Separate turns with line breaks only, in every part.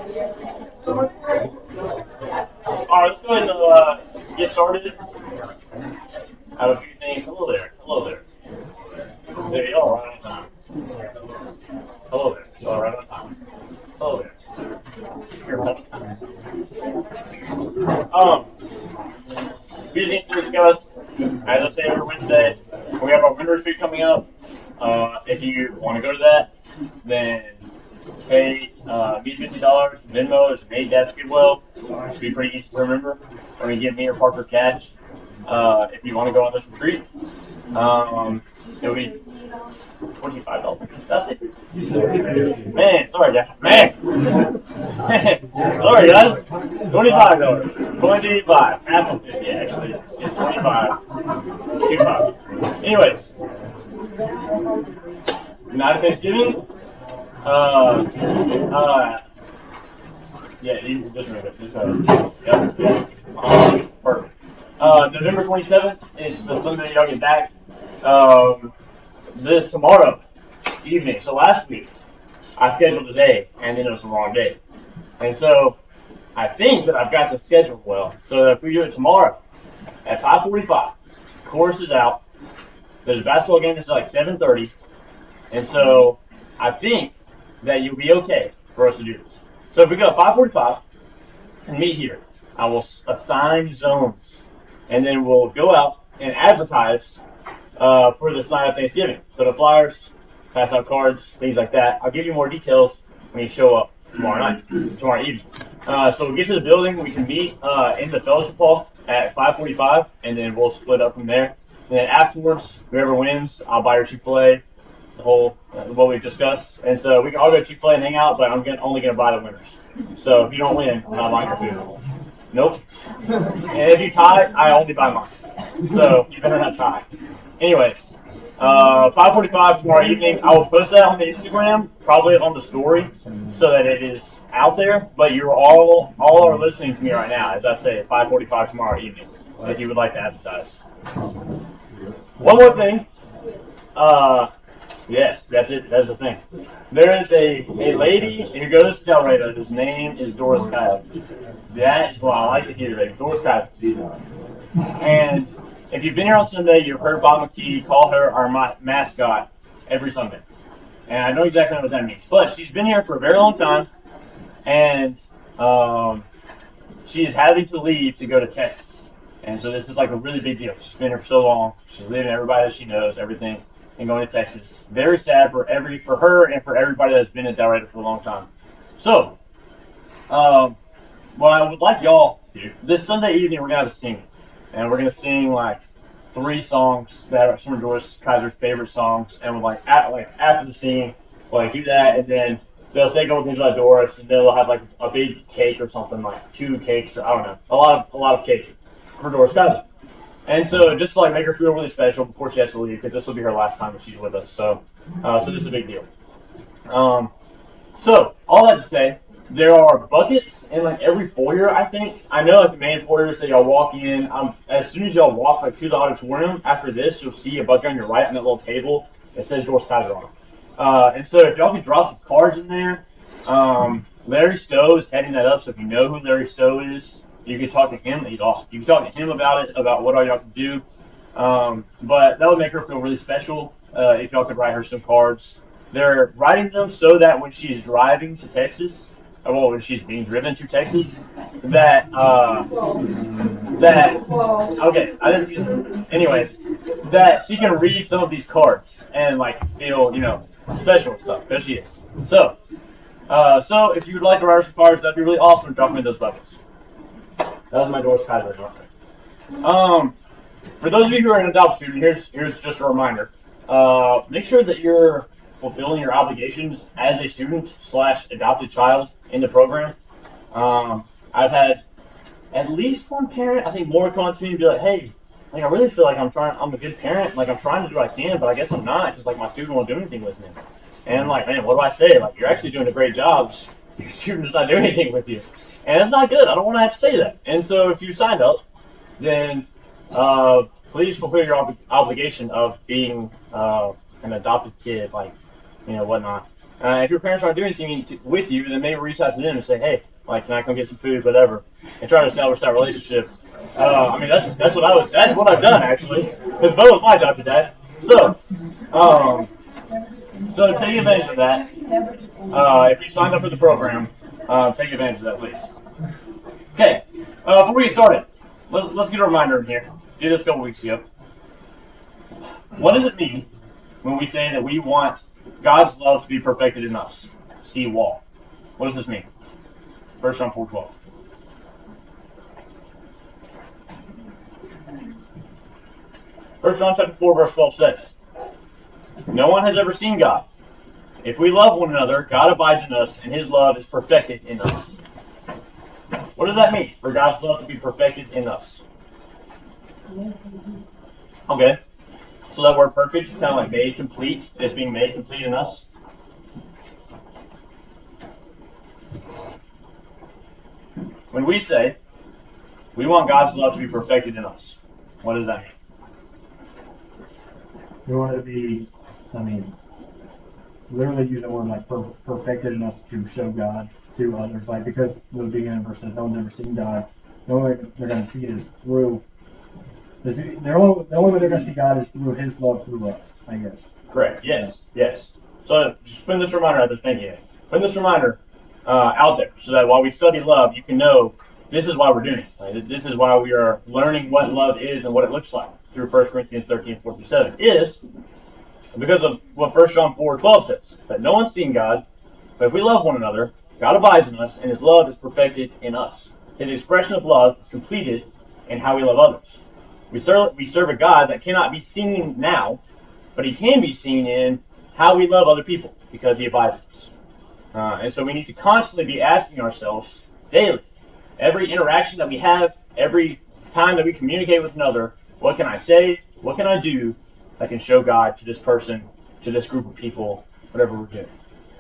All right, let's go ahead and get started. I have a few things. Hello there. Hello there. There you are, right on time. Hello there. You are right on time. Hello there. You're right on time. Few things to discuss. As I say every Wednesday, we have our winter retreat coming up. If you want to go to that, then pay me $50. Venmo is Nate Kidwell. Should be pretty easy to remember. Or you give me or Parker cash if you want to go on this retreat. It'll be $25. That's it. Man, sorry guys. Man. Sorry guys. $25. 25. Half of 50 actually. It's 25. 25. Anyways. Not Thanksgiving. Yeah, you just remember it. Just yep. Perfect. November 27th is the Sunday y'all get back. This tomorrow evening. So last week I scheduled a day and then it was the wrong day. And so I think that I've got the schedule well. So if we do it tomorrow at 5:45, course is out. There's a basketball game that's like 7:30. And so I think that you'll be okay for us to do this. So if we go at 5:45 and meet here, I will assign zones. And then we'll go out and advertise for this night of Thanksgiving. Put up flyers, pass out cards, things like that. I'll give you more details when you show up tomorrow evening. So we'll get to the building. We can meet in the fellowship hall at 5:45, and then we'll split up from there. And then afterwards, whoever wins, I'll buy your Chick-fil-A, the whole what we've discussed. And so we can all go to Chick-fil-A and hang out, but I'm only going to buy the winners. So if you don't win, I'm not buying your food. Nope. And if you tie, I only buy mine. So you better not tie. Anyways, 5:45 tomorrow evening. I will post that on the Instagram, probably on the story, so that it is out there. But you're all are listening to me right now, as I say, at 5:45 tomorrow evening, if you would like to advertise. One more thing. Yes, that's it. That's the thing. There is a lady who goes to Del Rey, whose name is Doris Kyle. That is what I like to hear, baby. Doris Kyle. And if you've been here on Sunday, you've heard Bob McKee call her our mascot every Sunday. And I know exactly what that means. But she's been here for a very long time, and she is having to leave to go to Texas. And so this is like a really big deal. She's been here for so long. She's leaving everybody that she knows, everything, and going to Texas. Very sad for her and for everybody that's been at Del Rey for a long time. So, what I would like y'all to do, this Sunday evening we're going to have a sing. And we're going to sing like 3 songs that are some of Doris Kaiser's favorite songs. And we'll after the singing, we'll do that. And then they'll say go with things like Doris. And they'll have like a big cake or something, like 2 cakes, or I don't know. A lot of cake for Doris Kaiser. And so just to make her feel really special before she has to leave, because this will be her last time that she's with us. So this is a big deal. So all that to say, there are buckets in every foyer, I think. I know the main foyers that y'all walk in. As soon as y'all walk to the auditorium, after this, you'll see a bucket on your right on that little table that says Doris Kaiser on it. And so if y'all can drop some cards in there, Larry Stowe is heading that up. So if you know who Larry Stowe is, you can talk to him. He's awesome. You can talk to him about it, about what all y'all can do. But that would make her feel really special if y'all could write her some cards. They're writing them so that when she's driving to Texas, when she's being driven to Texas, that she can read some of these cards and feel special and stuff, because she is. So if you would like to write her some cards, that'd be really awesome. Drop them in those buckets. That was my Doris Kaiser. For those of you who are an adopted student, here's just a reminder. Make sure that you're fulfilling your obligations as a student / adopted child in the program. I've had at least one parent, I think more, come up to me and be like, hey, I really feel like I'm a good parent, I'm trying to do what I can, but I guess I'm not, because my student won't do anything with me. And I'm like, man, what do I say? You're actually doing a great job, your student's not doing anything with you. And it's not good. I don't want to have to say that. And so if you signed up, then please fulfill your obligation of being an adopted kid, whatnot. If your parents aren't doing anything with you, then maybe reach out to them and say, hey, like, can I come get some food, whatever, and try to establish that relationship. I mean, that's what I've done actually, because Bo was my adopted dad. So take advantage of that. If you signed up for the program, take advantage of that, please. Okay, before we get started, let's get a reminder in here. Did this a couple weeks ago. What does it mean when we say that we want God's love to be perfected in us? See wall. What does this mean? 1 John 4:12. First John chapter 4, verse 12 says, no one has ever seen God. If we love one another, God abides in us, and his love is perfected in us. What does that mean, for God's love to be perfected in us? Okay. So that word perfect is kind of like made complete. It's being made complete in us. When we say we want God's love to be perfected in us, what does that mean?
We want it to be, literally use the word like perfected in us to show God to others. Like, because the beginning verse says no one's ever seen God. The only way they're going to see it is through. The only way they're going to see God is through his love through us, I guess.
Correct. Yes. So just put this reminder out there. Thank you. Put this reminder out there so that while we study love, you can know this is why we're doing it. Right? This is why we are learning what love is and what it looks like through 1 Corinthians 13, 4-7. Is because of what 1 John 4:12 says, that no one's seen God, but if we love one another, God abides in us, and his love is perfected in us. His expression of love is completed in how we love others. We serve a God that cannot be seen now, but he can be seen in how we love other people, because he abides in us. And so we need to constantly be asking ourselves daily, every interaction that we have, every time that we communicate with another, what can I say, what can I do that can show God to this person, to this group of people, whatever we're doing.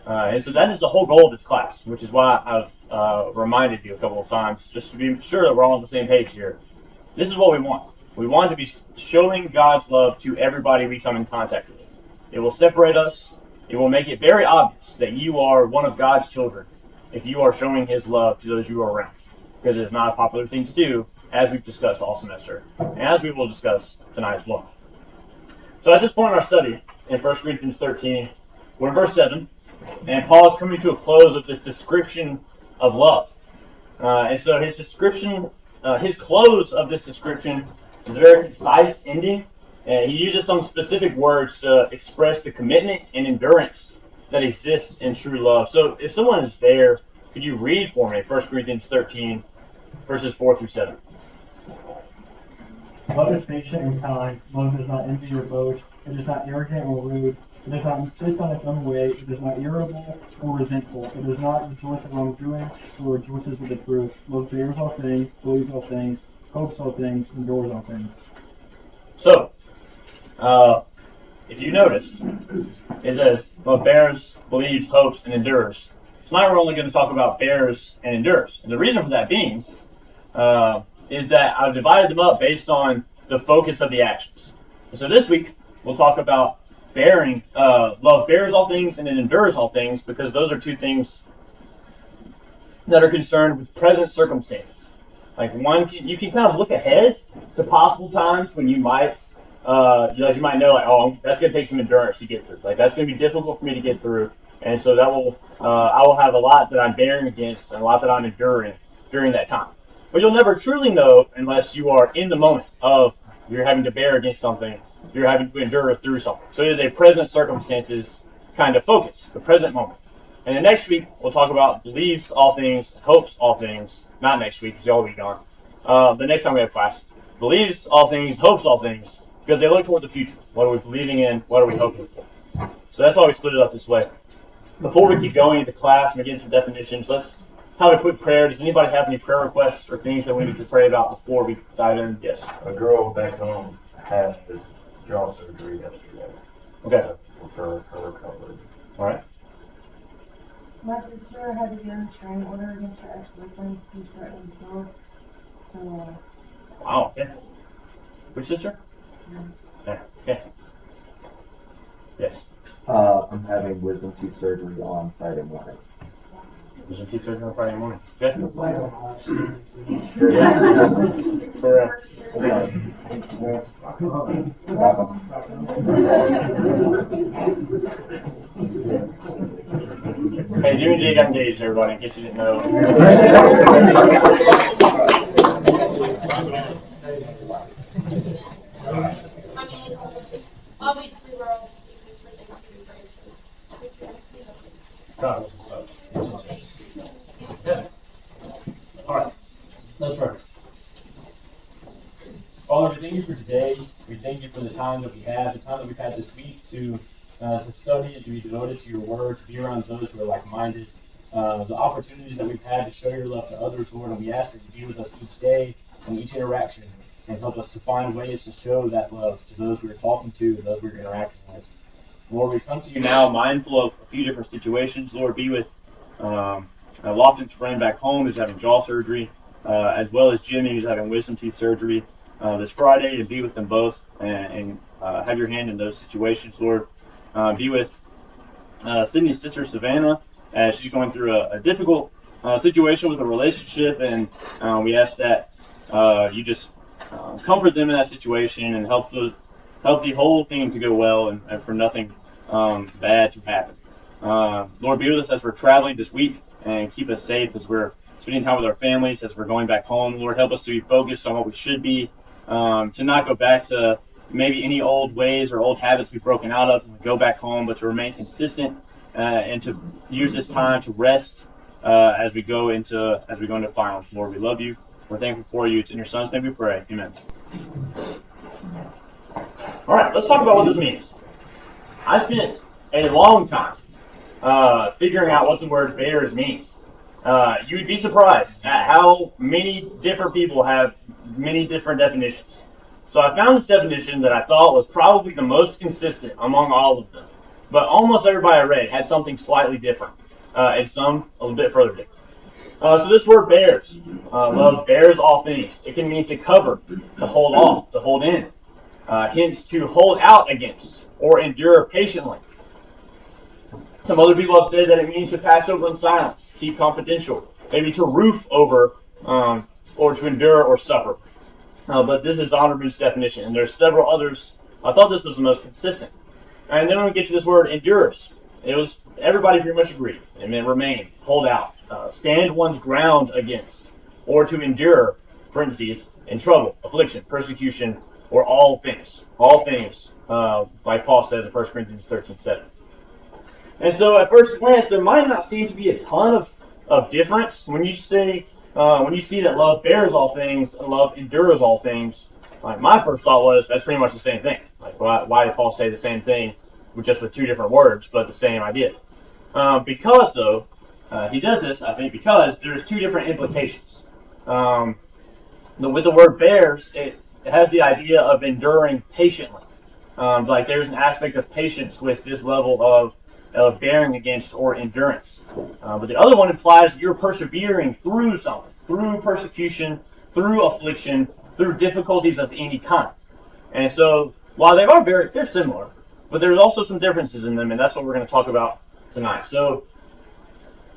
And so that is the whole goal of this class, which is why I've reminded you a couple of times, just to be sure that we're all on the same page here. This is what we want. We want to be showing God's love to everybody we come in contact with. It will separate us. It will make it very obvious that you are one of God's children if you are showing his love to those you are around. Because it is not a popular thing to do, as we've discussed all semester, and as we will discuss tonight as well. So at this point in our study, in 1 Corinthians 13, we're in verse 7, and Paul is coming to a close of this description of love. And so his description, his close of this description is a very concise ending, and he uses some specific words to express the commitment and endurance that exists in true love. So if someone is there, could you read for me 1 Corinthians 13, verses 4-7?
Love is patient and kind. Love does not envy or boast. It is not arrogant or rude. It does not insist on its own way. It is not irritable or resentful. It does not rejoice at wrongdoing, or rejoices with the truth. Love bears all things, believes all things, hopes all things, endures all things.
So, if you noticed, it says love bears, believes, hopes, and endures. Tonight we're only going to talk about bears and endures. And the reason for that being is that I've divided them up based on the focus of the actions. And so this week we'll talk about bearing. Love bears all things and it endures all things, because those are two things that are concerned with present circumstances. Like you can kind of look ahead to possible times when you might, you might know, like, oh, that's going to take some endurance to get through. Like, that's going to be difficult for me to get through, and so that will, I will have a lot that I'm bearing against and a lot that I'm enduring during that time. But you'll never truly know unless you are in the moment of you're having to bear against something, you're having to endure through something. So it is a present circumstances kind of focus, the present moment. And then next week, we'll talk about believes all things, hopes all things. Not next week, because y'all will be gone. The next time we have class. Believes all things, hopes all things, because they look toward the future. What are we believing in? What are we hoping for? So that's why we split it up this way. Before we keep going into class and we get into definitions, let's have a quick prayer. Does anybody have any prayer requests or things that we need to pray about before we dive in? Yes.
A girl back home had jaw surgery yesterday.
Okay.
For her recovery.
All right.
My sister had to get a restraining order against her ex-boyfriend since her own child. So,
Wow. Okay. Which sister?
Yeah.
Yeah. Okay. Yes.
I'm having wisdom teeth surgery on Friday morning.
There's a teeth surgery on Friday morning. Good.
Yeah.
Correct. Hey, Jimmy J got engaged, everybody, in case you didn't know.
I mean, obviously we're all leaving for Thanksgiving break, so take care.
Travel and such. Yeah. All right. Let's pray. Father, we thank you for today. We thank you for the time that we have, the time that we've had this week to study and to be devoted to your word, to be around those who are like-minded, the opportunities that we've had to show your love to others, Lord, and we ask that you be with us each day and each interaction and help us to find ways to show that love to those we're talking to and those we're interacting with. Lord, we come to you now mindful of a few different situations. Lord, be with Lofton's friend back home who's having jaw surgery, as well as Jimmy who's having wisdom teeth surgery this Friday, and be with them both and have your hand in those situations, Lord. Be with Sydney's sister Savannah as she's going through a difficult situation with a relationship, and we ask that you just comfort them in that situation and help the whole thing to go well and for nothing bad to happen. Lord, be with us as we're traveling this week and keep us safe as we're spending time with our families, as we're going back home. Lord, help us to be focused on what we should be, to not go back to maybe any old ways or old habits we've broken out of and go back home, but to remain consistent and to use this time to rest as we go into finals. Lord, we love you. We're thankful for you. It's in your Son's name we pray. Amen. All right, let's talk about what this means. I spent a long time figuring out what the word bears means. You would be surprised at how many different people have many different definitions. So I found this definition that I thought was probably the most consistent among all of them. But almost everybody I read had something slightly different, and some a little bit further different. So this word bears, love bears all things. It can mean to cover, to hold off, to hold in. Hence, to hold out against or endure patiently. Some other people have said that it means to pass over in silence, to keep confidential, maybe to roof over, or to endure or suffer. But this is Zondervan's definition, and there's several others. I thought this was the most consistent. And then when we get to this word endures, everybody pretty much agreed. It meant remain, hold out, stand one's ground against, or to endure, parentheses, in trouble, affliction, persecution, or all things. All things, like Paul says in 1 Corinthians 13:7. And so at first glance, there might not seem to be a ton of difference when you see that love bears all things and love endures all things. Like my first thought was that's pretty much the same thing. Like why did Paul say the same thing with two different words but the same idea? Because though he does this, I think because there's two different implications. With the word bears, it has the idea of enduring patiently. Like there's an aspect of patience with this level of bearing against or endurance. But the other one implies you're persevering through something, through persecution, through affliction, through difficulties of any kind. And so while they're similar, but there's also some differences in them, and that's what we're going to talk about tonight. So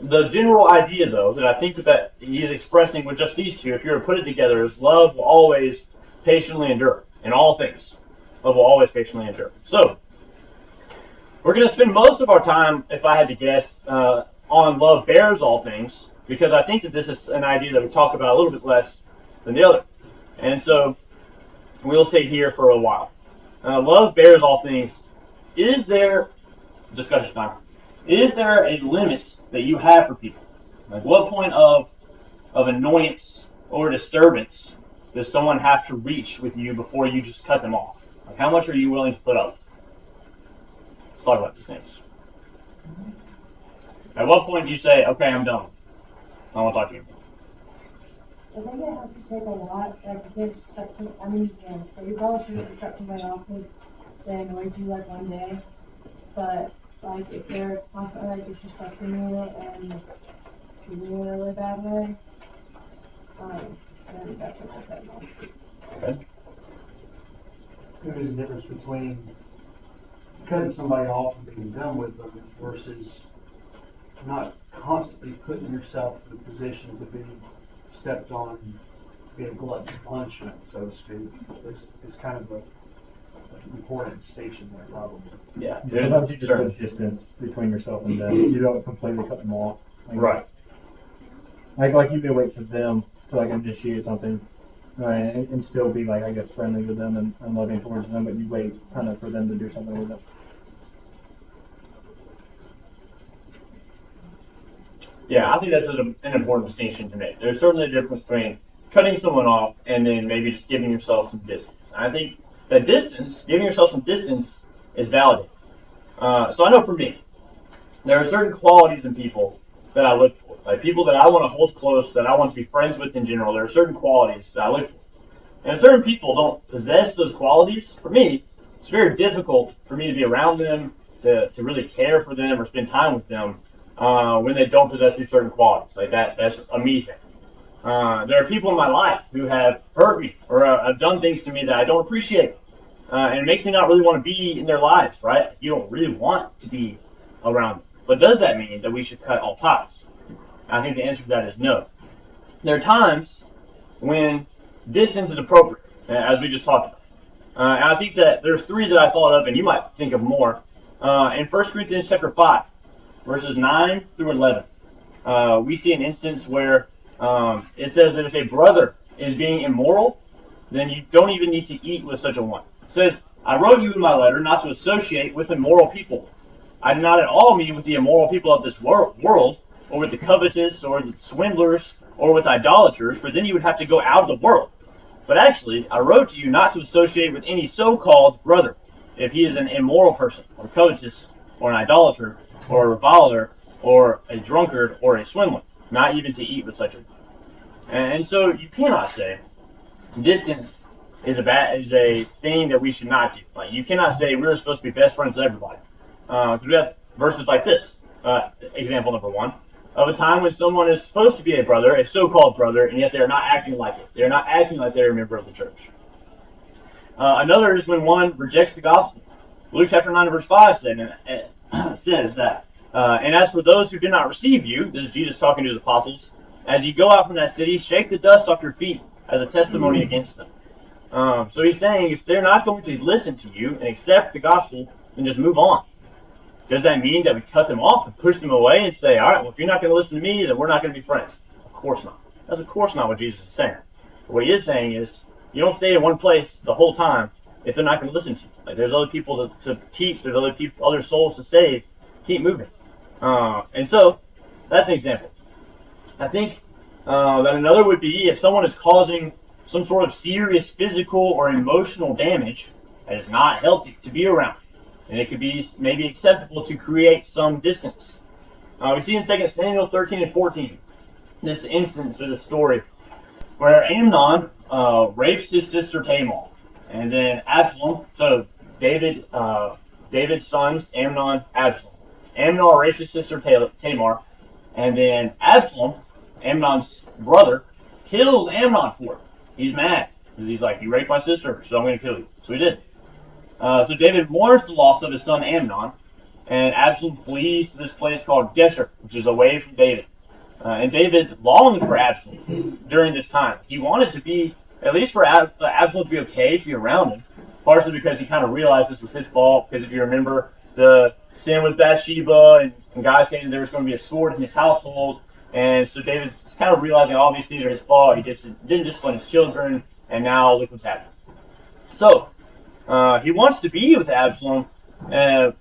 the general idea, though, that I think that he's expressing with just these two, if you were to put it together, is love will always patiently endure in all things. Love will always patiently endure. So we're going to spend most of our time, if I had to guess, on love bears all things, because I think that this is an idea that we talk about a little bit less than the other. And so we'll stay here for a while. Love bears all things. Discussion time, is there a limit that you have for people? Like what point of annoyance or disturbance does someone have to reach with you before you just cut them off? Like how much are you willing to put up? Let's talk about these things. At what point do you say, okay, I'm done? I don't want to talk to you anymore.
I think it has to take a lot. Like, if you're expecting, I mean, you can. So you probably shouldn't expect somebody else because they annoyed you like one day. But, like, if they're constantly like disrespecting you and treating you in a really bad way, then that's when I say no.
Okay.
There's a difference between
cutting somebody off and being done with them versus not constantly putting yourself in a position to be stepped on and be a glutton for punishment, so to speak. It's kind of an important distinction there, probably.
Yeah.
Sometimes you just put distance between yourself and them. You don't completely cut them off. Like,
Right.
Like you may wait for them to like initiate something, right, and still be like, I guess, friendly with them and loving towards them, but you wait kind of for them to do something with them.
Yeah, I think that's an important distinction to make. There's certainly a difference between cutting someone off and then maybe just giving yourself some distance. And I think that distance, giving yourself some distance, is validated. So I know for me, there are certain qualities in people that I look for. Like people that I want to hold close, that I want to be friends with in general, there are certain qualities that I look for. And if certain people don't possess those qualities, for me, it's very difficult for me to be around them, to really care for them or spend time with them when they don't possess these certain qualities. Like that's a me thing. There are people in my life who have hurt me or have done things to me that I don't appreciate. And it makes me not really want to be in their lives, right? You don't really want to be around them. But does that mean that we should cut all ties? I think the answer to that is no. There are times when distance is appropriate, as we just talked about. And I think that there's three that I thought of, and you might think of more. In 1 Corinthians chapter 5, verses 9 through 11, we see an instance where it says that if a brother is being immoral, then you don't even need to eat with such a one. It says, I wrote you in my letter not to associate with immoral people. I do not at all mean with the immoral people of this world, or with the covetous, or the swindlers, or with idolaters, for then you would have to go out of the world. But actually, I wrote to you not to associate with any so-called brother, if he is an immoral person, or covetous, or an idolater, or a reviler, or a drunkard, or a swindler, not even to eat with such a one. And so you cannot say distance is a thing that we should not do. Like you cannot say we're supposed to be best friends with everybody. Because we have verses like this. Example number 1. Of a time when someone is supposed to be a brother, a so-called brother, and yet they are not acting like it. They are not acting like they're a member of the church. Another is when one rejects the gospel. Luke chapter 9 verse 5 says that, and as for those who did not receive you, this is Jesus talking to his apostles, as you go out from that city, shake the dust off your feet as a testimony against them. So he's saying if they're not going to listen to you and accept the gospel, then just move on. Does that mean that we cut them off and push them away and say, all right, well, if you're not going to listen to me, then we're not going to be friends? Of course not. That's of course not what Jesus is saying. What he is saying is, you don't stay in one place the whole time if they're not going to listen to you. Like there's other people to teach, there's other souls to save. Keep moving. And so that's an example. I think that another would be if someone is causing some sort of serious physical or emotional damage that is not healthy to be around. And it could be maybe acceptable to create some distance. We see in 2 Samuel 13 and 14 this instance or this story where Amnon rapes his sister Tamar. And then Absalom, so David's sons, Amnon, Absalom. Amnon rapes his sister Tamar. And then Absalom, Amnon's brother, kills Amnon for it. He's mad. Because he's like, you raped my sister, so I'm going to kill you. So he did. So David mourns the loss of his son Amnon, and Absalom flees to this place called Geshur, which is away from David. And David longed for Absalom during this time. He wanted to be, at least for Absalom to be okay, to be around him, partially because he kind of realized this was his fault, because if you remember the sin with Bathsheba, and God saying there was going to be a sword in his household, and so David's kind of realizing all these things are his fault. He just didn't discipline his children, and now look what's happening. So, he wants to be with Absalom, and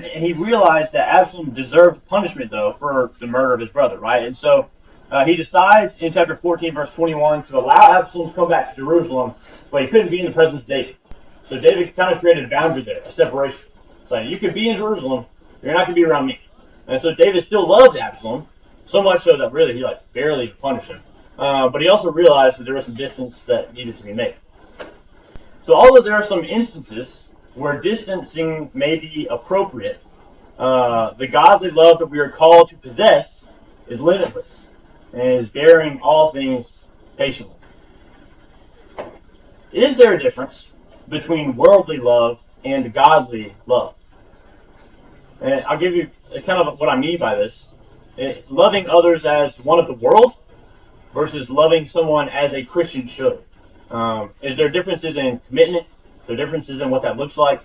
he realized that Absalom deserved punishment, though, for the murder of his brother, right? And so he decides in chapter 14, verse 21, to allow Absalom to come back to Jerusalem, but he couldn't be in the presence of David. So David kind of created a boundary there, a separation. Saying, you can be in Jerusalem, you're not going to be around me. And so David still loved Absalom, so much so that really he barely punished him. But he also realized that there was some distance that needed to be made. So although there are some instances where distancing may be appropriate, the godly love that we are called to possess is limitless and is bearing all things patiently. Is there a difference between worldly love and godly love. And I'll give you kind of what I mean by this. Loving others as one of the world versus loving someone as a Christian should. Is there differences in commitment? Is there differences in what that looks like?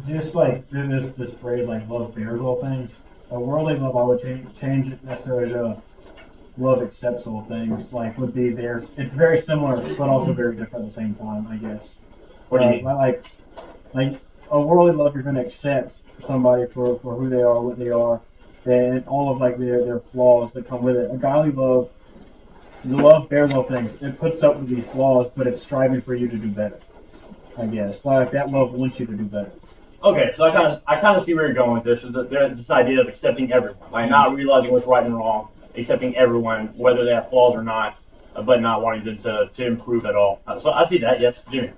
Just like this phrase, like love bears all things. A worldly love, I would change it necessarily to love accepts all things. Like would be there. It's very similar, but also very different at the same time, I guess.
What do you mean?
Like a worldly love, you're going to accept somebody for who they are, what they are, and all of like their flaws that come with it. A godly love, the love bears all things. It puts up with these flaws, but it's striving for you to do better. I guess like that love wants you to do better.
Okay, so I kind of see where you're going with this. Is that this idea of accepting everyone, like not realizing what's right and wrong, accepting everyone, whether they have flaws or not, but not wanting them to improve at all. So I see that. Yes, Jimmy.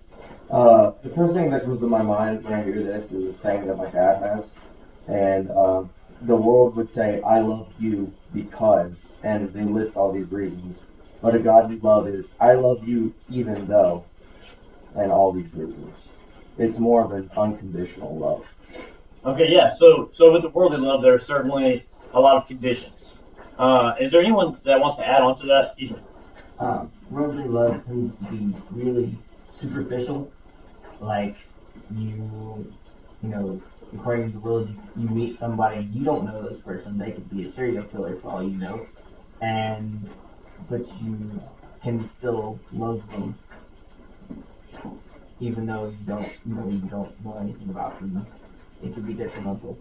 The first thing that comes to my mind when I hear this is a saying that my dad has, and the world would say, "I love you because," and they list all these reasons. But a godly love is, "I love you even though," and all these reasons. It's more of an unconditional love.
Okay, yeah. So with the worldly love, there are certainly a lot of conditions. Is there anyone that wants to add on to that? Ethan?
Worldly love tends to be really superficial. Like you know, according to the world, you meet somebody, you don't know this person. They could be a serial killer for all you know, but you can still love them, even though you don't know anything about them. It could be detrimental.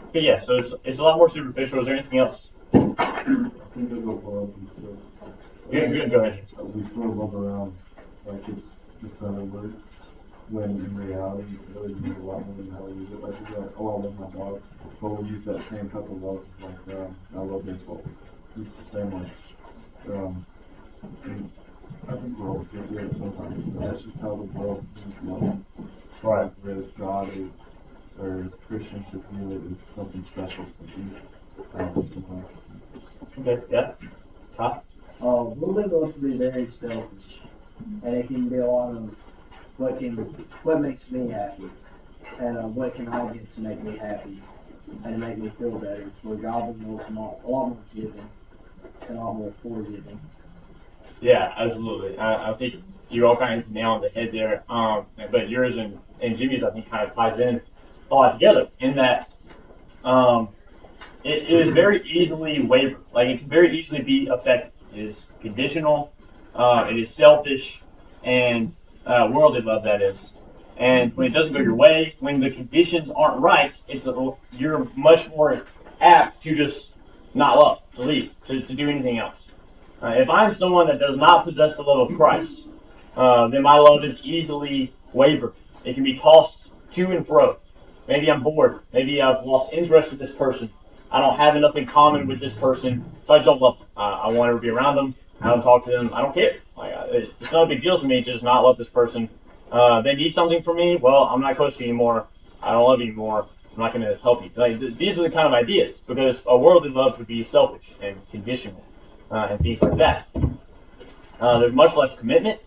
Okay, yeah. So it's a lot more superficial. Is there anything else?
I think there's a world and stuff.
Good. Go ahead.
We throw love around like it's just another word, when in reality it really means a lot more than how we use it. Like, we're like, oh, I love my dog, but we'll use that same type of love, like, I love baseball. Use the same way. And I think we're all guilty of it sometimes, but that's just how the world views love.
Right.
Whereas God or Christians should view it as something special for you. Sometimes.
Okay. Yeah. Todd?
Worldly love can be very selfish, and it can be a lot of what makes me happy, and what can I get to make me happy and make me feel better. Where godly love is a lot more giving and a lot more forgiving.
Yeah, absolutely. I think you all kind of nailed the head there. But yours and Jimmy's, I think, kind of ties in a lot together in that it is very easily wavered. Like, it can very easily be affected. It is conditional, it is selfish, and worldly love, that is. And when it doesn't go your way, when the conditions aren't right, you're much more apt to just not love, to leave, to do anything else. If I'm someone that does not possess the love of Christ, then my love is easily wavered. It can be tossed to and fro. Maybe I'm bored. Maybe I've lost interest in this person. I don't have enough in common with this person, so I just don't love them. I want to be around them. I don't talk to them. I don't care. It's not a big deal to me to just not love this person. They need something from me. Well, I'm not close to you anymore. I don't love you anymore. I'm not going to help you. These are the kind of ideas, because a worldly love would be selfish and conditional and things like that. There's much less commitment,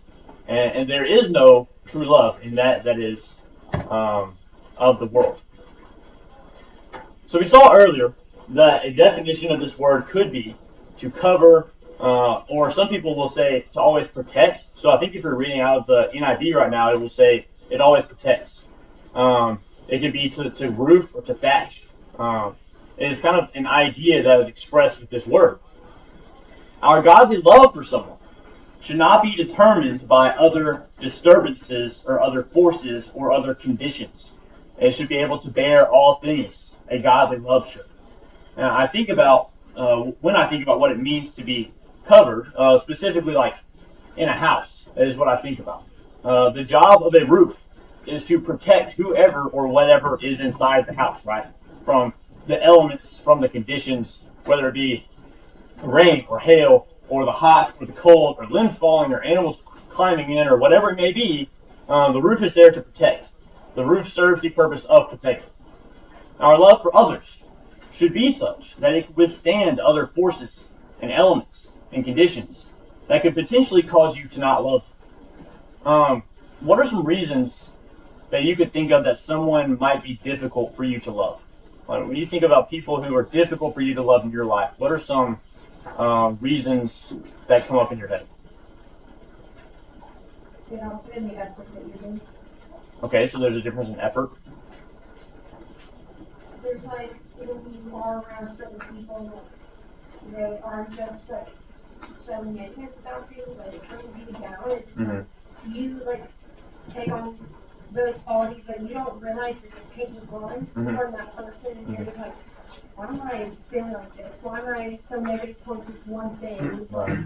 and there is no true love in that is of the world. So we saw earlier that a definition of this word could be to cover, or some people will say to always protect. So I think if you're reading out of the NIV right now, it will say it always protects. It could be to roof or to thatch. It is kind of an idea that is expressed with this word. Our godly love for someone should not be determined by other disturbances or other forces or other conditions. It should be able to bear all things. A godly love should. Now, I think about when I think about what it means to be covered, specifically like in a house, is what I think about. The job of a roof is to protect whoever or whatever is inside the house, right? From the elements, from the conditions, whether it be rain or hail or the hot or the cold or limbs falling or animals climbing in or whatever it may be. The roof is there to protect. The roof serves the purpose of protecting. Our love for others should be such that it can withstand other forces and elements and conditions that could potentially cause you to not love them. What are some reasons that you could think of that someone might be difficult for you to love? Like when you think about people who are difficult for you to love in your life, what are some reasons that come up in your head?
They don't put in the effort that you do.
Okay, so there's a difference in effort.
There's like, when you are around certain people, they are just like so negative about things, like it brings you down. It just, you like take on those qualities that you don't realize that you're taking on from that person, and you're just like, why am I feeling like this? Why am I so negative towards this one thing?
Right.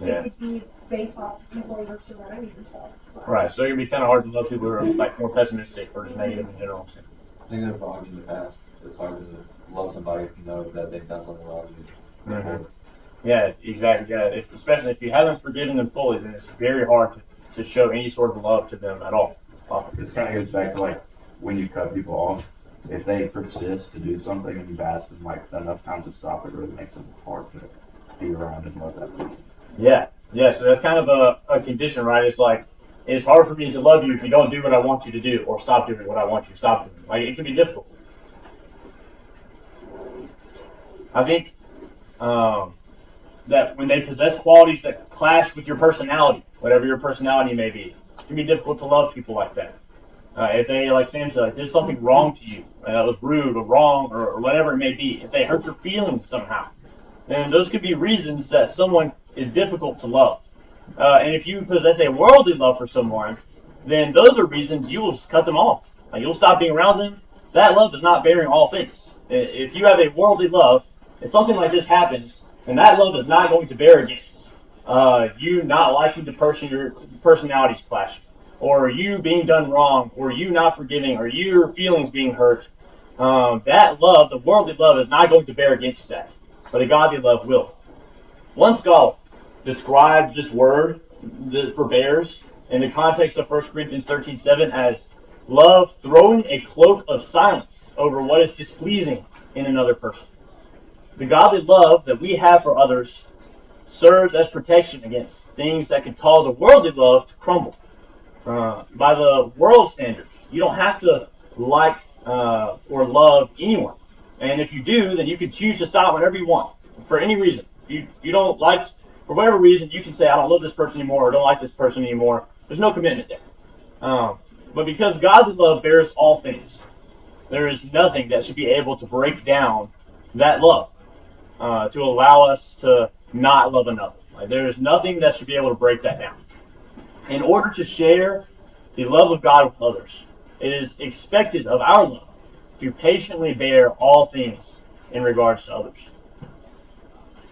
It could be based off the people you're surrounding yourself.
Right, so it can be kind of hard to love people who are like more pessimistic or just negative in general.
I think I've argued in the past. It's hard to love somebody if you know that they've done something wrong to you.
Yeah, exactly. Yeah, especially if you haven't forgiven them fully, then it's very hard to show any sort of love to them at all.
This kind of goes back to like when you cut people off. If they persist to do something and you've asked them like enough time to stop, it really makes it hard to be around and love that person.
Yeah. So that's kind of a condition, right? It's like, it's hard for me to love you if you don't do what I want you to do, or stop doing what I want you to stop doing. Like, it can be difficult. I think that when they possess qualities that clash with your personality, whatever your personality may be, it can be difficult to love people like that. If they, like Sam said, like, did something wrong to you, that was rude or wrong or whatever it may be, if they hurt your feelings somehow, then those could be reasons that someone is difficult to love. And if you possess a worldly love for someone, then those are reasons you will just cut them off. Like, you'll stop being around them. That love is not bearing all things. If you have a worldly love, if something like this happens, then that love is not going to bear against you not liking the person, your personalities clashing, or you being done wrong, or you not forgiving, or your feelings being hurt. That love, the worldly love, is not going to bear against that, but a godly love will. One scholar described this word, forbears, in the context of 1 Corinthians 13:7 as love throwing a cloak of silence over what is displeasing in another person. The godly love that we have for others serves as protection against things that could cause a worldly love to crumble. By the world standards, you don't have to like or love anyone. And if you do, then you can choose to stop whenever you want, for any reason. If you don't like, for whatever reason, you can say, I don't love this person anymore, or don't like this person anymore. There's no commitment there. But because godly love bears all things, there is nothing that should be able to break down that love, to allow us to not love another. Like, there is nothing that should be able to break that down. In order to share the love of God with others, it is expected of our love to patiently bear all things in regards to others.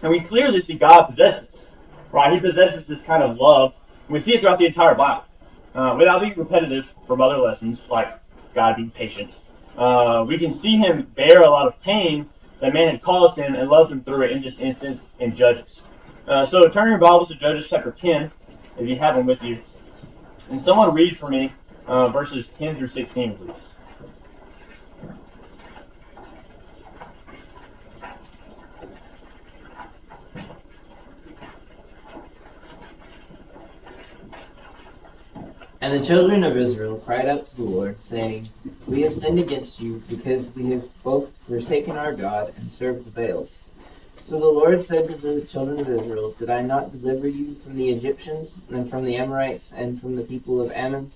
And we clearly see God possess this, right? He possesses this kind of love. And we see it throughout the entire Bible. Without being repetitive from other lessons, like God being patient, we can see him bear a lot of pain that man had caused him and loved him through it in this instance in Judges. So turn your Bibles to Judges chapter 10, if you have them with you. And someone read for me verses 10 through 16, please.
And the children of Israel cried out to the Lord, saying, We have sinned against you, because we have both forsaken our God and served the Baals. So the Lord said to the children of Israel, Did I not deliver you from the Egyptians, and from the Amorites, and from the people of Ammon,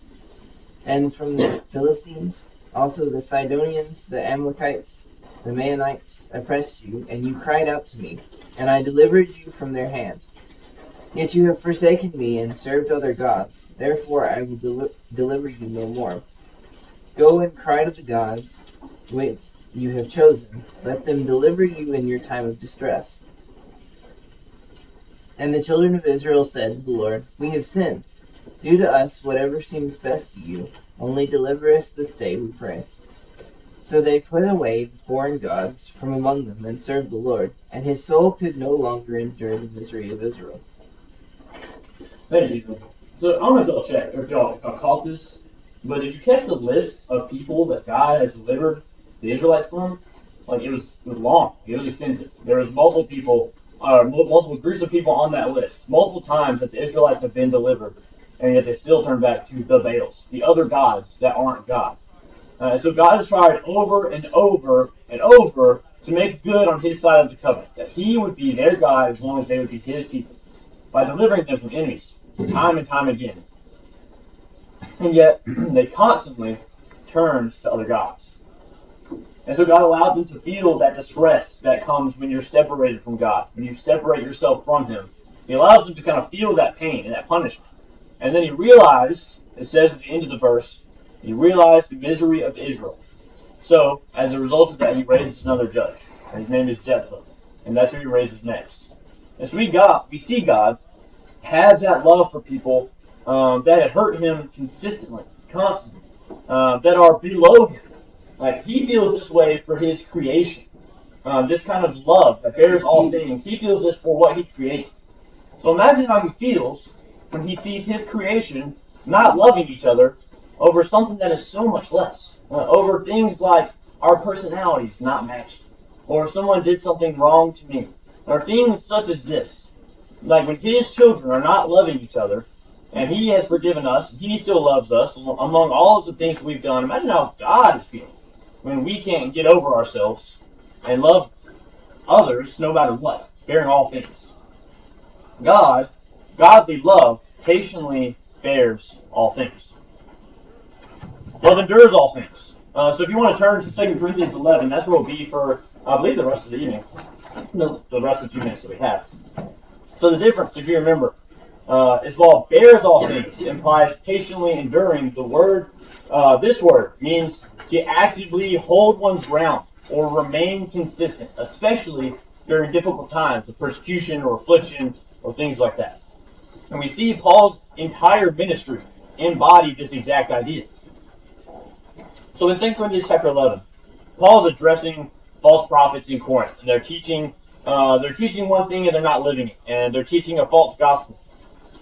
and from the Philistines? Also the Sidonians, the Amalekites, the Maonites oppressed you, and you cried out to me, and I delivered you from their hand. Yet you have forsaken me and served other gods. Therefore I will deliver you no more. Go and cry to the gods which you have chosen. Let them deliver you in your time of distress. And the children of Israel said to the Lord, We have sinned. Do to us whatever seems best to you. Only deliver us this day, we pray. So they put away the foreign gods from among them and served the Lord. And his soul could no longer endure the misery of Israel.
Thanks, Ethan. So I don't know if y'all checked, or if y'all caught this, but did you catch the list of people that God has delivered the Israelites from? Like, it was long. It was extensive. There was multiple people, multiple groups of people on that list, multiple times that the Israelites have been delivered. and yet they still turn back to the Baals, the other gods that aren't God. So God has tried over and over and over to make good on his side of the covenant, that he would be their God as long as they would be his people, by delivering them from enemies, time and time again. And yet, they constantly turned to other gods. And so God allowed them to feel that distress that comes when you're separated from God, when you separate yourself from him. He allows them to kind of feel that pain and that punishment. And then he realized, it says at the end of the verse, he realized the misery of Israel. So, as a result of that, he raises another judge. And his name is Jephthah. And that's who he raises next. And so we see God have that love for people that had hurt him consistently, constantly, that are below him. Like, he feels this way for his creation. This kind of love that bears all things. He feels this for what he created. So imagine how he feels when he sees his creation not loving each other over something that is so much less. Over things like our personalities not matching. Or someone did something wrong to me. Or things such as this. Like when his children are not loving each other, and he has forgiven us, he still loves us, among all of the things that we've done. Imagine how God is feeling when we can't get over ourselves and love others no matter what, bearing all things. Godly love, patiently bears all things. Love endures all things. So if you want to turn to 2 Corinthians 11, that's where we'll be for, I believe, the rest of the evening. No, the rest of the few minutes that we have. So the difference, if you remember, is while bears all things implies patiently enduring, the word, this word means to actively hold one's ground or remain consistent, especially during difficult times of persecution or affliction or things like that. And we see Paul's entire ministry embodied this exact idea. So in 2 Corinthians chapter 11, Paul is addressing false prophets in Corinth, and they're teaching one thing and they're not living it, and they're teaching a false gospel.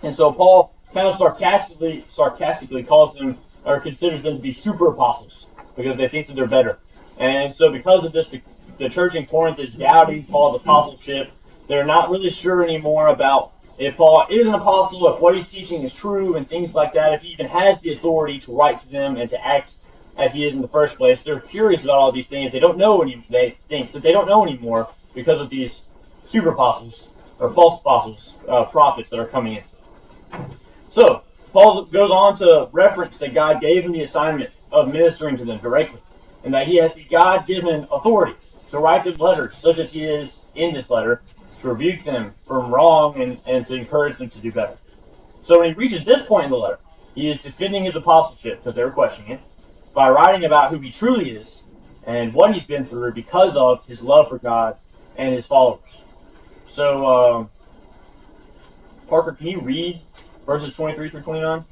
And so Paul kind of sarcastically calls them, or considers them to be super apostles, because they think that they're better. And so because of this, the church in Corinth is doubting Paul's apostleship. They're not really sure anymore about if Paul is an apostle, if what he's teaching is true, and things like that, if he even has the authority to write to them and to act as he is in the first place. They're curious about all these things. They think that they don't know anymore because of these super apostles, or false apostles, prophets that are coming in. So, Paul goes on to reference that God gave him the assignment of ministering to them directly, and that he has the God-given authority to write them letters, such as he is in this letter, to rebuke them from wrong and to encourage them to do better. So when he reaches this point in the letter, he is defending his apostleship, because they were questioning it, by writing about who he truly is and what he's been through because of his love for God and his followers. So, Parker, can you read verses 23 through 29?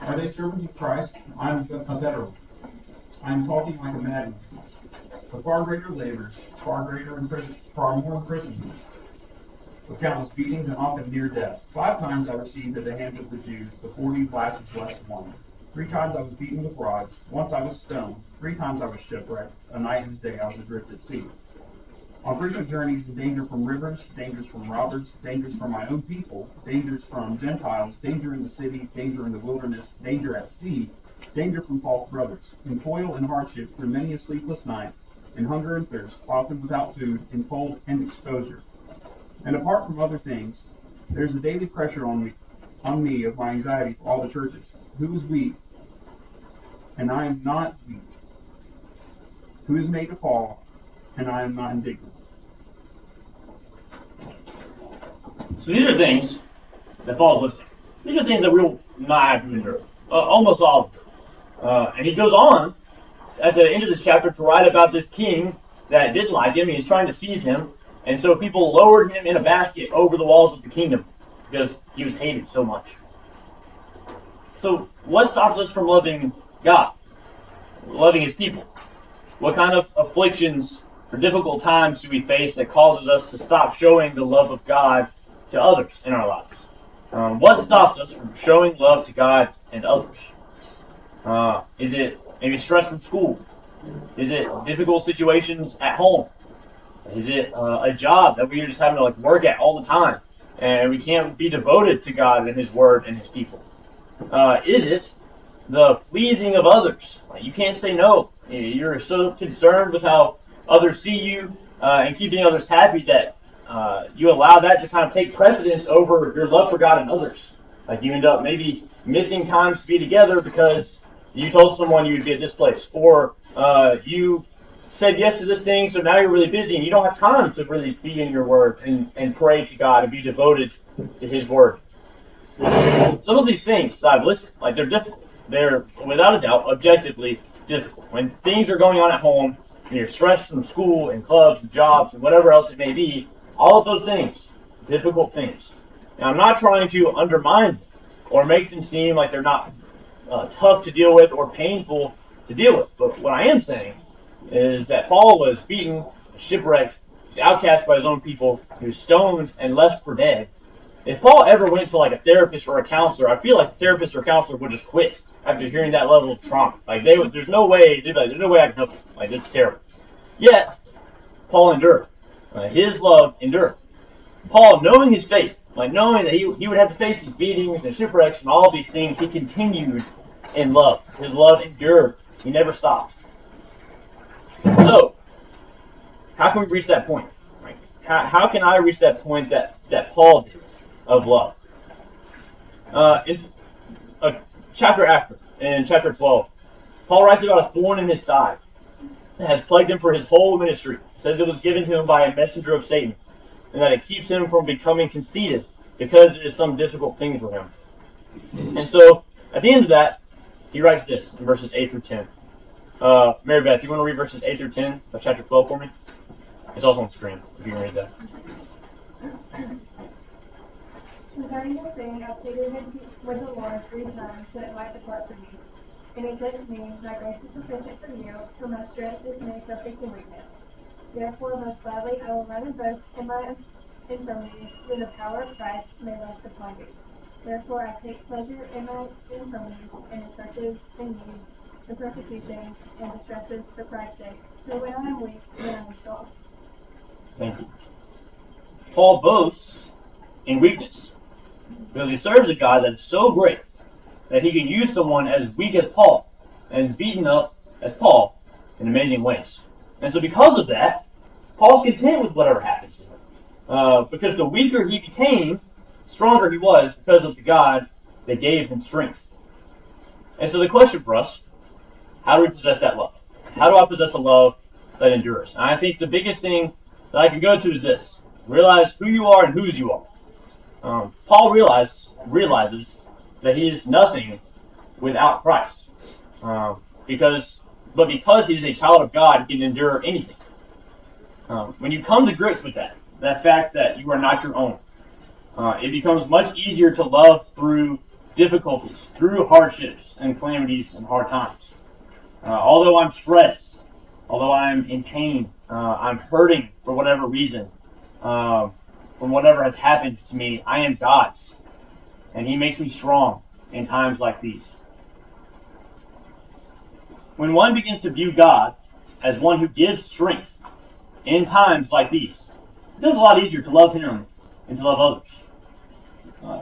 Are they servants of Christ? I'm a veteran. I'm talking like a madman. The far greater labors, far more imprisonment, with countless beatings and often near death. 5 times I received at the hands of the Jews the 40 lashes less 1. 3 times I was beaten with rods. Once I was stoned. 3 times I was shipwrecked. A night and a day I was adrift at sea. On frequent journeys, danger from rivers, dangers from robbers, dangers from my own people, dangers from Gentiles, danger in the city, danger in the wilderness, danger at sea, danger from false brothers, in toil and hardship through many a sleepless night, in hunger and thirst, often without food, in cold and exposure. And apart from other things, there is a daily pressure on me of my anxiety for all the churches. Who is weak, and I am not weak? Who is made to fall, and I am not indignant?
So these are things that Paul's listing. These are things that we will not have to endure. Almost all of them. And he goes on at the end of this chapter to write about this king that didn't like him. He's trying to seize him. And so people lowered him in a basket over the walls of the kingdom because he was hated so much. So what stops us from loving God? Loving his people? What kind of afflictions or difficult times do we face that causes us to stop showing the love of God to others in our lives? What stops us from showing love to God and others? Is it maybe stress from school? Is it difficult situations at home? Is it a job that we're just having to like work at all the time, and we can't be devoted to God and His Word and His people? Is it the pleasing of others? Like, you can't say no. You're so concerned with how others see you and keeping others happy that you allow that to kind of take precedence over your love for God and others. Like you end up maybe missing times to be together because you told someone you would be at this place, or you said yes to this thing, so now you're really busy and you don't have time to really be in your Word and pray to God and be devoted to His Word. Some of these things that I've listed, like they're difficult. They're, without a doubt, objectively difficult. When things are going on at home, and you're stressed from school and clubs and jobs and whatever else it may be, all of those things, difficult things. Now, I'm not trying to undermine them or make them seem like they're not tough to deal with or painful to deal with. But what I am saying is that Paul was beaten, shipwrecked, he's outcast by his own people, he was stoned and left for dead. If Paul ever went to like a therapist or a counselor, I feel like a therapist or counselor would just quit after hearing that level of trauma. Like there's no way, they'd be like, there's no way I can help you. Like this is terrible. Yet Paul endured. His love endured. Paul, knowing his fate, like knowing that he would have to face these beatings and shipwrecks and all of these things, he continued in love. His love endured. He never stopped. So, how can we reach that point? Like, how can I reach that point that Paul did of love? It's a chapter after, in chapter 12. Paul writes about a thorn in his side that has plagued him for his whole ministry. He says it was given to him by a messenger of Satan, and that it keeps him from becoming conceited because it is some difficult thing for him. And so, at the end of that, he writes this in verses 8 through 10. Mary Beth, you want to read verses 8 through 10 of chapter 12 for me? It's also on the screen, if you can read that.
Concerning this thing, I pleaded with the Lord 3 times that it might depart from me. And he said to me, My grace is sufficient for you, for my strength is made perfect in weakness. Therefore, most gladly I will run and boast in my infirmities, that the power of Christ may rest upon me. Therefore, I take pleasure in my infirmities, and in churches, and needs, and persecutions, and distresses for Christ's sake. For when I am weak, then I am strong.
Thank you. Paul boasts in weakness because he serves a God that is so great that he can use someone as weak as Paul and as beaten up as Paul in amazing ways. And so because of that, Paul's content with whatever happens to him. Because the weaker he became, stronger he was because of the God that gave him strength. And so the question for us, how do we possess that love? How do I possess a love that endures? And I think the biggest thing that I can go to is this. Realize who you are and whose you are. Paul realizes that he is nothing without Christ. Because he is a child of God, he can endure anything. When you come to grips with that fact that you are not your own, it becomes much easier to love through difficulties, through hardships and calamities and hard times. Although I'm stressed, although I'm in pain, I'm hurting for whatever reason, from whatever has happened to me, I am God's. And He makes me strong in times like these. When one begins to view God as one who gives strength in times like these, it becomes a lot easier to love Him and to love others.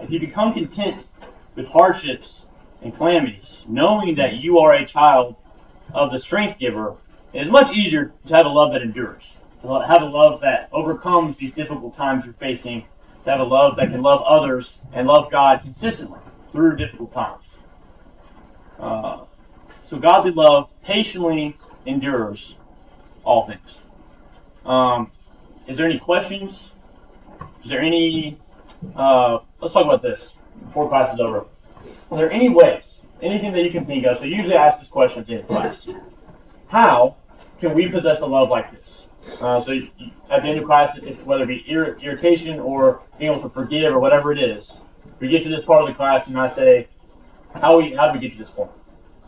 If you become content with hardships and calamities, knowing that you are a child of the strength giver, it is much easier to have a love that endures, to have a love that overcomes these difficult times you're facing, to have a love that can love others and love God consistently through difficult times. So godly love patiently endures all things. Is there any questions? Is there any... let's talk about this before class is over. Are there any ways, anything that you can think of? So usually I ask this question at the end of class. How can we possess a love like this? So at the end of class, whether it be irritation or being able to forgive or whatever it is, we get to this part of the class and I say, how do we get to this point?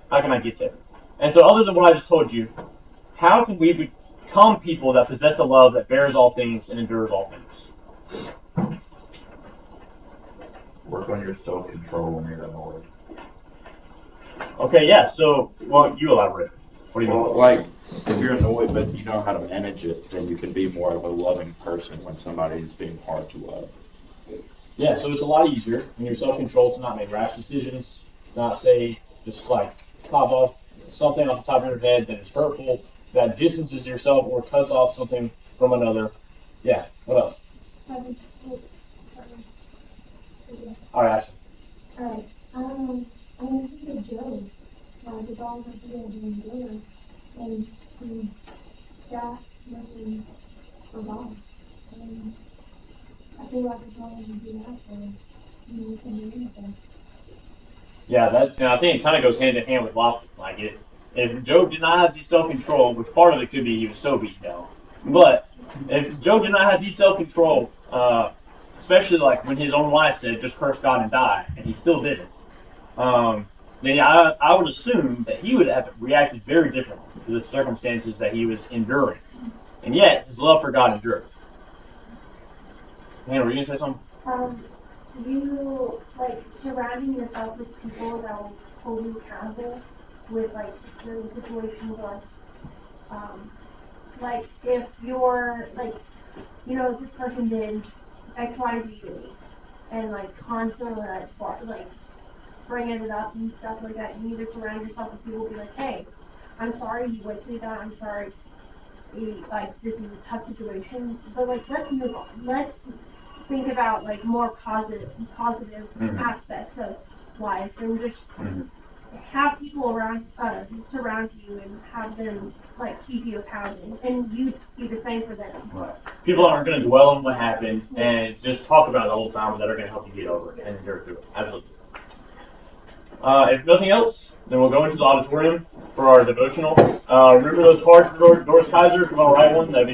How can I get there? And so other than what I just told you, how can we become people that possess a love that bears all things and endures all things?
Work on your self-control when you're annoyed.
Okay, yeah, so, well, you elaborate. What do you mean?
Well, like, if you're annoyed but you know how to manage it, then you can be more of a loving person when somebody's being hard to love.
Yeah, so it's a lot easier when you're self-controlled to not make rash decisions, to not say just like pop off something off the top of your head that is hurtful, that distances yourself or cuts off something from another. Yeah. What else? All right, Ashley.
Alright, I mean, think of Joe, with all the people doing good, and he sat, listened for God, and I feel like as long as you do that, then you can do anything.
Yeah, that I think it kind of goes hand in hand with lofty. Like it, if Job did not have the self-control, which part of it could be he was so beat down, but if Job did not have the self-control, especially like when his own wife said, "Just curse God and die," and he still didn't, then I would assume that he would have reacted very differently to the circumstances that he was enduring, and yet his love for God endured. Hannah, were you gonna say something?
You, like, surrounding yourself with people that will hold you accountable with, like, certain situations, like, if you're, like, you know, this person did X, Y, Z to me, and, like, constantly, like, bringing it up and stuff like that, you need to surround yourself with people who be like, hey, I'm sorry you went through that, I'm sorry, like, this is a tough situation, but, like, let's move on. Let's think about, like, more positive aspects of life, and just have people around, surround you, and have them, like, keep you accountable, and you be the same for them.
Right. People aren't going to dwell on what happened and just talk about it the whole time, but that are going to help you get over it and endure through it. Absolutely. If nothing else, then we'll go into the auditorium for our devotional. Remember those cards for Doris Kaiser? If you want to write one, that'd be